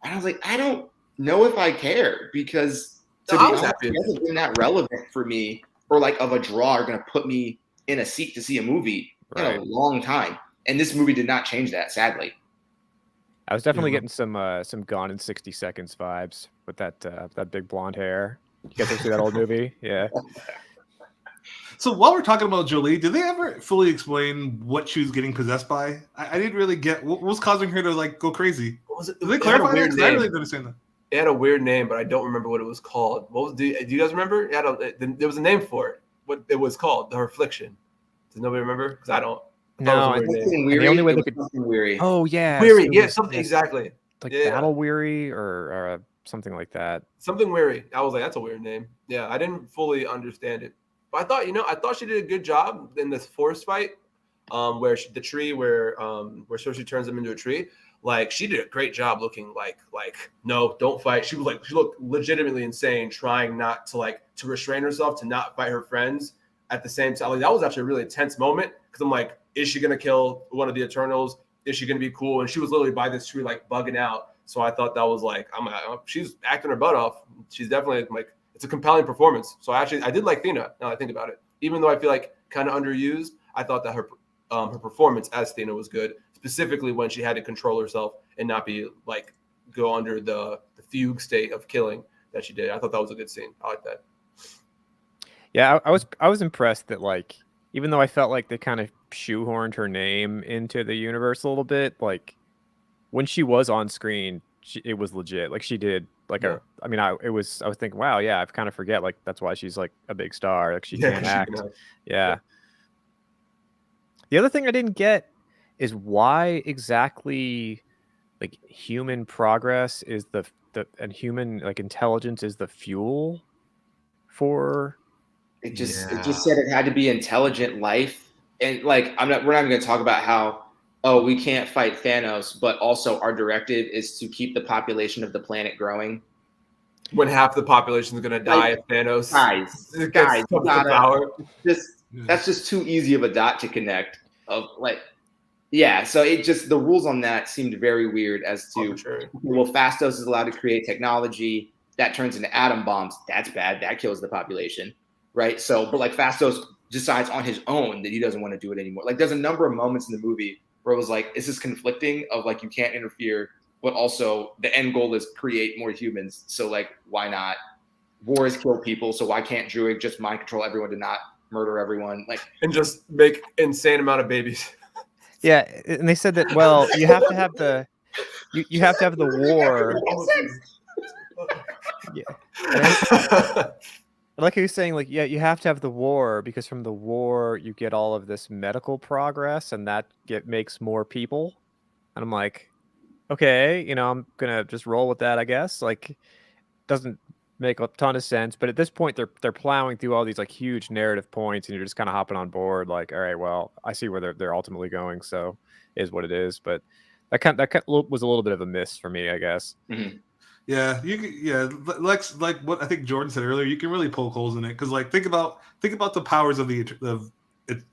and I was like, I don't know if I care, because to No, be I was honest, happy. it hasn't been that relevant for me, or like of a draw, or gonna put me in a seat to see a movie in Right. a long time. And this movie did not change that, sadly. I was definitely Yeah. getting some Gone in 60 Seconds vibes with that big blonde hair. You guys ever see that old movie? Yeah. So while we're talking about Jolie, did they ever fully explain what she was getting possessed by? I didn't really get what was causing her to like go crazy. What was it? Did they It had a clarify that? weird 'Cause I name. really didn't understand that. It had a weird name, but I don't remember what it was called. What was? Do you guys remember? There was a name for it. What it was called? Her affliction. Does nobody remember? Because I don't. I thought No, it was a weird name. Something the weary. only way it they was could- something weary. Oh yeah. Weary. it Yeah, was- something exactly. like Yeah. Battle Weary or something like that. Something weary. I was like, that's a weird name. Yeah, I didn't fully understand it, but I thought she did a good job in this forest fight, where the tree where Cersei turns him into a tree. Like, she did a great job looking like no, don't fight. She looked legitimately insane, trying not to to restrain herself to not fight her friends at the same time. Like, that was actually a really tense moment, because I'm like, is she gonna kill one of the Eternals? Is she gonna be cool? And she was literally by this tree like bugging out. So I thought that was like, she's acting her butt off. She's definitely like, it's a compelling performance. So I did like Thena, now I think about it. Even though I feel like kind of underused, I thought that her performance as Thena was good, specifically when she had to control herself and not be like go under the fugue state of killing that she did. I thought that was a good scene. I like that. Yeah, I was impressed that, like, even though I felt like they kind of shoehorned her name into the universe a little bit, like when she was on screen, it was legit. Like, she did like I was thinking, wow, yeah, I kind of forget, like, that's why she's like a big star. Like, she can act. Yeah. The other thing I didn't get is why exactly like human progress is the and human like intelligence is the fuel for. It just said it had to be intelligent life. And like, we're not even going to talk about how, we can't fight Thanos, but also our directive is to keep the population of the planet growing. When half the population is going to die if Thanos Guys, gets to power. That's just too easy of a dot to connect. Of like, Yeah, so it just the rules on that seemed very weird as to Arbitrary. well, Phastos is allowed to create technology that turns into atom bombs. That's bad. That kills the population, right? So, but like Phastos decides on his own that he doesn't want to do it anymore. Like, there's a number of moments in the movie where it was like, this is conflicting of like you can't interfere, but also the end goal is create more humans. So like, why not? Wars kill people, so why can't Druig just mind control everyone to not murder everyone? Like, And just make insane amount of babies. Yeah, and they said that, well, you have to have the you have to have the war. Yeah. I like how you're saying, like, yeah, you have to have the war because from the war you get all of this medical progress and that makes more people. And I'm like, okay, I'm gonna just roll with that, I guess. Like, doesn't make a ton of sense, but at this point they're plowing through all these like huge narrative points and you're just kind of hopping on board like, all right, well, I see where they're ultimately going, so is what it is. But that was a little bit of a miss for me, I guess. mm-hmm. Yeah, like what I think Jordan said earlier, you can really poke holes in it because like think about the powers of the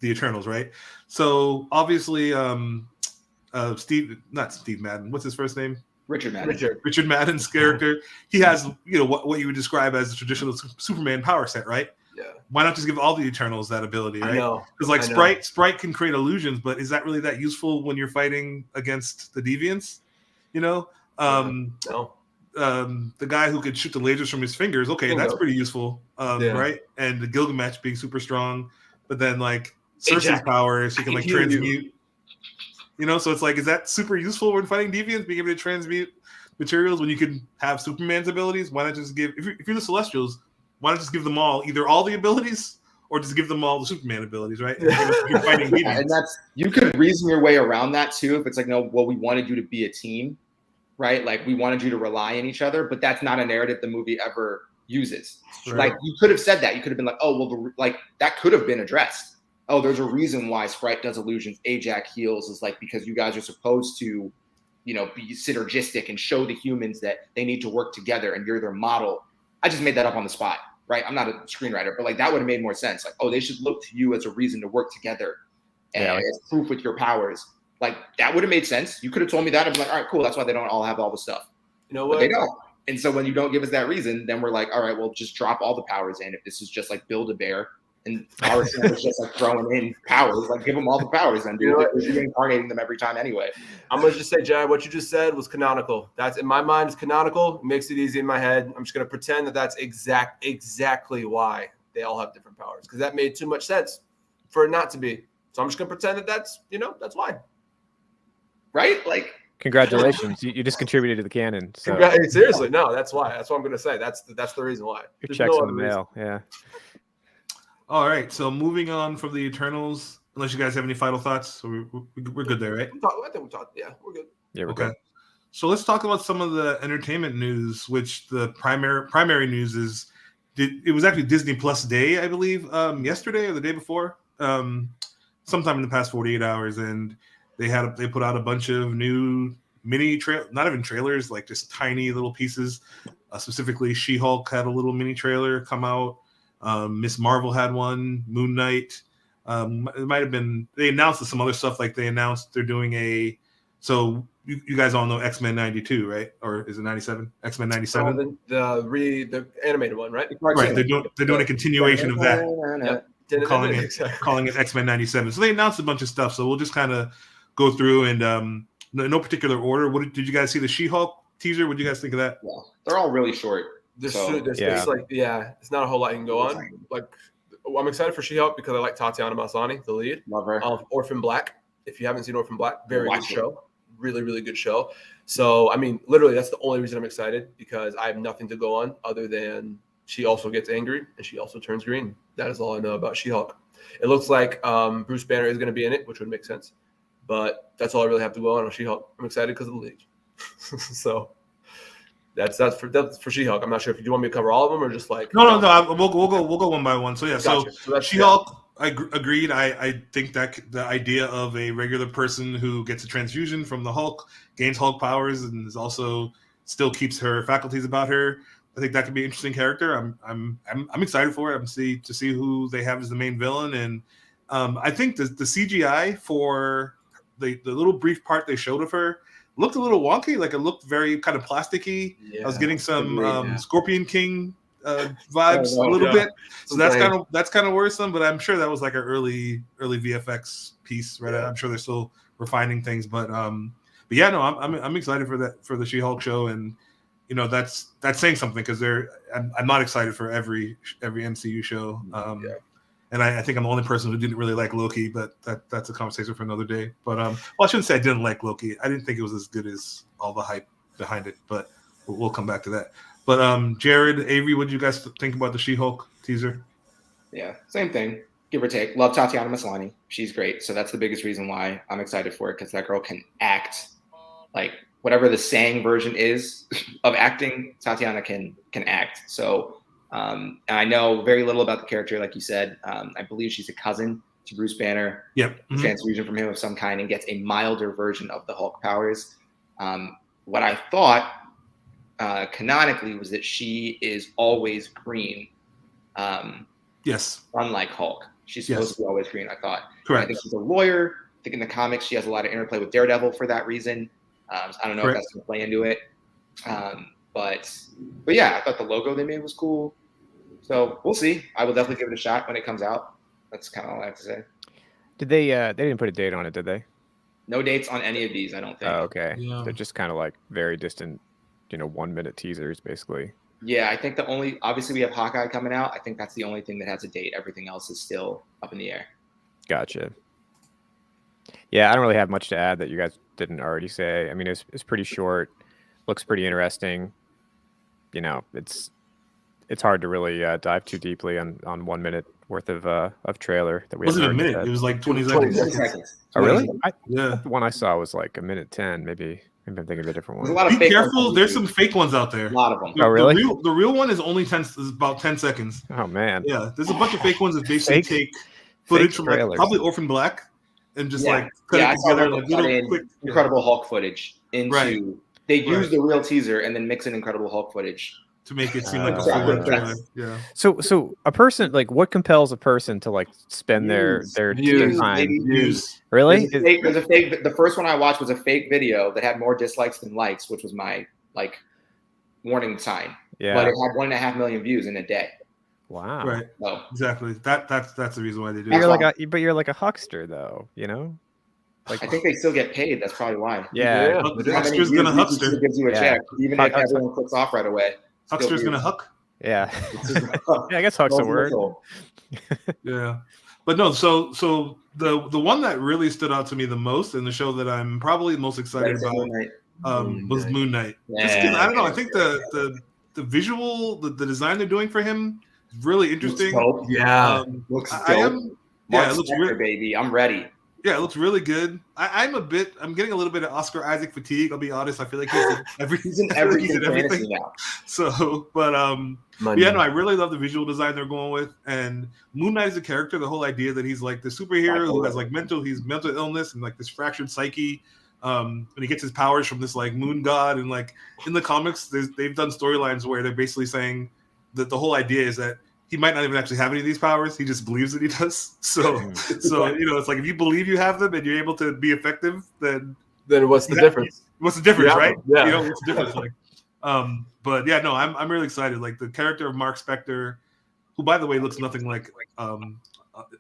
Eternals, right? So obviously not Steve Madden, what's his first name? Richard Madden. Richard Madden's character, he has what you would describe as a traditional Superman power set, right? Yeah. Why not just give all the Eternals that ability, right? Because like Sprite can create illusions, but is that really that useful when you're fighting against the Deviants? No. The guy who could shoot the lasers from his fingers, okay, that's pretty useful, right? And the Gilgamesh being super strong, but then like Cersei's power, she can like transmute. So it's like, is that super useful when fighting deviants, being able to transmute materials when you can have Superman's abilities? Why not just give, if you're the Celestials, why not just give them either all the abilities or just give them all the Superman abilities, right? If you're fighting deviants. And you could reason your way around that too. If it's like, no, well, we wanted you to be a team, right? Like we wanted you to rely on each other, but that's not a narrative the movie ever uses. Right. Like you could have said that. You could have been like, oh, well, that could have been addressed. Oh, there's a reason why Sprite does illusions, Ajax heals, is like because you guys are supposed to, be synergistic and show the humans that they need to work together and you're their model. I just made that up on the spot, right? I'm not a screenwriter, but like that would have made more sense. Like, oh, they should look to you as a reason to work together and as proof with your powers. Like that would have made sense. You could have told me that. I'd be like, all right, cool. That's why they don't all have all the stuff. You know what? But they don't. And so when you don't give us that reason, then we're like, all right, well, just drop all the powers in. If this is just like Build-A-Bear and Power Center is just like throwing in powers, like give them all the powers and dude. You're reincarnating them every time anyway. I'm gonna just say, Jared, what you just said was canonical. That's in my mind is canonical. It makes it easy in my head. I'm just gonna pretend that that's exactly why they all have different powers because that made too much sense for it not to be. So I'm just gonna pretend that that's why. Right? Like, congratulations, you just contributed to the canon. So. Seriously, no, that's why. That's what I'm gonna say. That's the reason why. Your check's in the mail. Yeah. All right, so moving on from the Eternals, unless you guys have any final thoughts, so we're good there, right? I think we talked. Yeah, we're good. Yeah, we're good. So let's talk about some of the entertainment news, which the primary news is. It was actually Disney Plus Day, I believe, yesterday or the day before, sometime in the past 48 hours, and they put out a bunch of new not even trailers, like just tiny little pieces. Specifically, She-Hulk had a little mini trailer come out. Miss Marvel had one. Moon Knight. It might have been. They announced some other stuff, like they announced they're doing So you guys all know X-Men 92, right? Or is it 97? X-Men 97. The animated one, right? Right. They're doing a continuation of that. Yep. Calling it X-Men 97. So they announced a bunch of stuff. So we'll just kind of go through and no particular order. Did you guys see the She-Hulk teaser? What did you guys think of that? Yeah, they're all really short. It's not a whole lot you can go on. Like, I'm excited for She-Hulk because I like Tatiana Maslany, the lead. Love her. Orphan Black. If you haven't seen Orphan Black, very good show. Really, really good show. So, I mean, literally, that's the only reason I'm excited because I have nothing to go on other than she also gets angry and she also turns green. That is all I know about She-Hulk. It looks like Bruce Banner is going to be in it, which would make sense. But that's all I really have to go on She-Hulk. I'm excited because of the league. So that's for She-Hulk. I'm not sure if you want me to cover all of them or just like no. We'll go one by one. So yeah, gotcha. So She-Hulk. I agreed. I think that the idea of a regular person who gets a transfusion from the Hulk, gains Hulk powers, and is also still keeps her faculties about her. I think that could be an interesting character. I'm excited for it. To see who they have as the main villain, and I think the CGI for the little brief part they showed of her looked a little wonky. Like it looked very kind of plasticky. Yeah, I was getting some agreed, yeah. Scorpion King vibes Oh, a little yeah. bit. So that's kind of worrisome. But I'm sure that was like an early VFX piece, right? Yeah. I'm sure they're still refining things, but yeah, no, I'm excited for the She-Hulk show, and you know that's saying something because I'm not excited for every MCU show. And I think I'm the only person who didn't really like Loki, but that's a conversation for another day. But well, I shouldn't say I didn't like Loki. I didn't think it was as good as all the hype behind it, but we'll come back to that. But Jared, Avery, what did you guys think about the She-Hulk teaser? Yeah, same thing, give or take. Love Tatiana Maslany. She's great. So that's the biggest reason why I'm excited for it, because that girl can act like whatever the saying version is of acting, Tatiana can act. So and I know very little about the character, like you said. I believe she's a cousin to Bruce Banner. Yep. Mm-hmm. Transfusion from him of some kind, and gets a milder version of the Hulk powers. What I thought canonically was that she is always green. Yes. Unlike Hulk, she's supposed to be always green. I thought. Correct. I think she's a lawyer. I think in the comics she has a lot of interplay with Daredevil for that reason. I don't know if that's going to play into it. But yeah, I thought the logo they made was cool. So we'll see. I will definitely give it a shot when it comes out. That's kind of all I have to say. Did they didn't put a date on it, did they? No dates on any of these, I don't think. Oh, okay. Yeah. They're just kind of like very distant, 1-minute teasers, basically. Yeah, I think obviously we have Hawkeye coming out. I think that's the only thing that has a date. Everything else is still up in the air. Gotcha. Yeah, I don't really have much to add that you guys didn't already say. I mean, it's pretty short, looks pretty interesting. It's hard to really dive too deeply on 1 minute worth of trailer that we. It wasn't a minute. It was like 20 seconds. Oh, really? Yeah. The one I saw was like 1:10. Maybe I'm thinking of a different one. Be careful. There's some fake ones out there. A lot of them. Oh, really? The real one is only is about 10 seconds. Oh man. Yeah, there's a bunch of fake ones that basically take footage from like, probably Orphan Black and just cut it together like little quick Incredible Hulk footage into. Right. They use the real teaser and then mix in Incredible Hulk footage to make it seem like a full trailer. Yeah. So a person, like, what compels a person to like spend their time? Views. Really? There's a fake. The first one I watched was a fake video that had more dislikes than likes, which was my warning sign. Yeah. But it had 1.5 million views in a day. Wow. Right. So exactly. That's the reason why they do. You're like a huckster, though. Like, I think they still get paid. That's probably why. Yeah. Huckster's gonna huckster. Gives you a check, even if everyone clicks off right away. Huckster's gonna huck. Yeah. Yeah, I guess huck's a word. Yeah, but no. So the one that really stood out to me the most, and the show that I'm probably most excited about, was Moon Knight. Yeah. I don't know. I think the visual, the design they're doing for him is really interesting. Yeah, looks dope. It looks really, baby. I'm ready. Yeah, it looks really good. I'm getting a little bit of Oscar Isaac fatigue. I'll be honest. I feel like he's in everything now. So, but yeah, no, I really love the visual design they're going with. And Moon Knight is a character. The whole idea that he's like the superhero who has like mental illness and like this fractured psyche. And he gets his powers from this like moon god. And like in the comics, they've done storylines where they're basically saying that the whole idea is that he might not even actually have any of these powers. He just believes that he does. So it's like if you believe you have them and you're able to be effective, then what's the difference? What's the difference, right? Yeah. What's the difference? Like, but yeah, no, I'm really excited. Like the character of Mark Spector, who by the way looks nothing like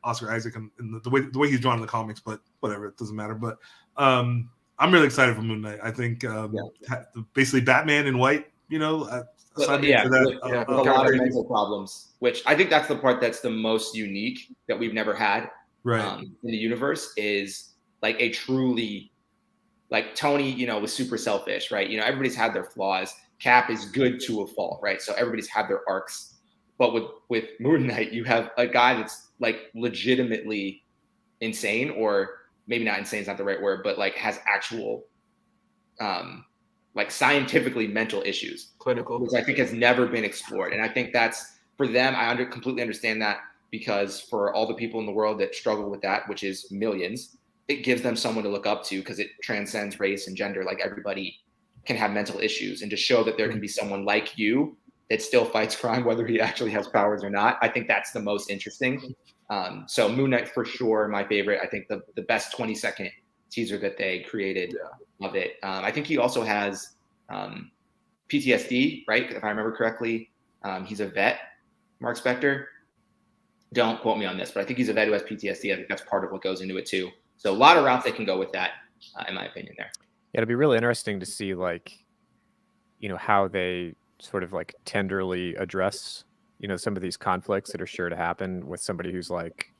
Oscar Isaac in the way he's drawn in the comics, but whatever, it doesn't matter. But I'm really excited for Moon Knight. I think basically Batman in white, with a lot of mental problems, which I think that's the part that's the most unique that we've never had in the universe, is like a truly like Tony, was super selfish, right? Everybody's had their flaws. Cap is good to a fault, right? So everybody's had their arcs. But with Moon Knight, you have a guy that's like legitimately insane, or maybe not insane is not the right word, but like has actual like scientifically mental issues, clinical, which I think has never been explored. And I think that's for them. I completely understand that, because for all the people in the world that struggle with that, which is millions, it gives them someone to look up to, because it transcends race and gender. Like everybody can have mental issues, and to show that there can be someone like you that still fights crime, whether he actually has powers or not. I think that's the most interesting. So Moon Knight for sure, my favorite. I think the best 20-second teaser that they created of it. I think he also has PTSD, right? If I remember correctly, he's a vet, Mark Spector. Don't quote me on this, but I think he's a vet who has PTSD. I think that's part of what goes into it too. So a lot of routes they can go with that, in my opinion there. Yeah, it'll be really interesting to see, like, how they sort of like tenderly address, some of these conflicts that are sure to happen with somebody who's like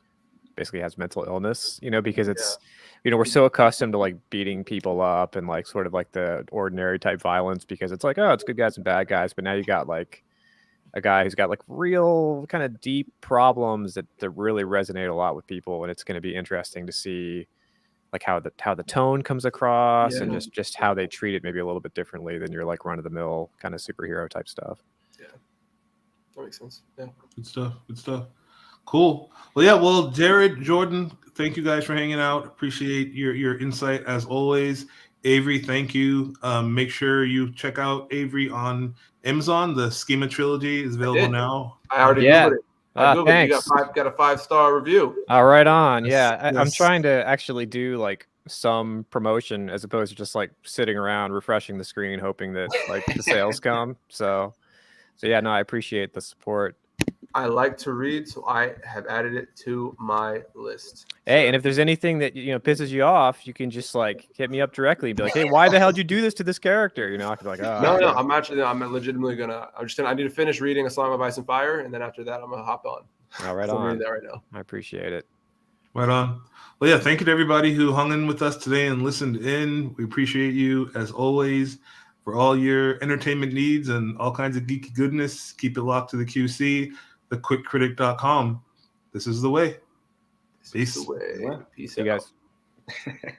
basically has mental illness, because it's, we're so accustomed to like beating people up and like sort of like the ordinary type violence because it's like, oh, it's good guys and bad guys. But now you got like a guy who's got like real kind of deep problems that really resonate a lot with people. And it's going to be interesting to see like how the tone comes across and just how they treat it maybe a little bit differently than your like run of the mill kind of superhero type stuff. Yeah, that makes sense. Yeah, good stuff. Cool. Well, Jared, Jordan, thank you guys for hanging out. Appreciate your insight as always. Avery, thank you. Make sure you check out Avery on Amazon. The Schema trilogy is available now. I already Googled it. I Googled thanks. You got a 5-star review. Right on. Yes, Yeah, I'm trying to actually do like some promotion as opposed to just like sitting around refreshing the screen hoping that like the sales come. So yeah, no, I appreciate the support. I like to read, so I have added it to my list. Hey, and if there's anything that pisses you off, you can just like hit me up directly and be like, "Hey, why the hell did you do this to this character?" I could be like, "Oh, no, I'm legitimately gonna. I need to finish reading A Song of Ice and Fire, and then after that, I'm gonna hop on. All right, I'm reading that right now. I appreciate it. Right on. Well, yeah, thank you to everybody who hung in with us today and listened in. We appreciate you as always for all your entertainment needs and all kinds of geeky goodness. Keep it locked to the QC. thequickcritic.com. This is the way. Peace. Peace, you out. guys.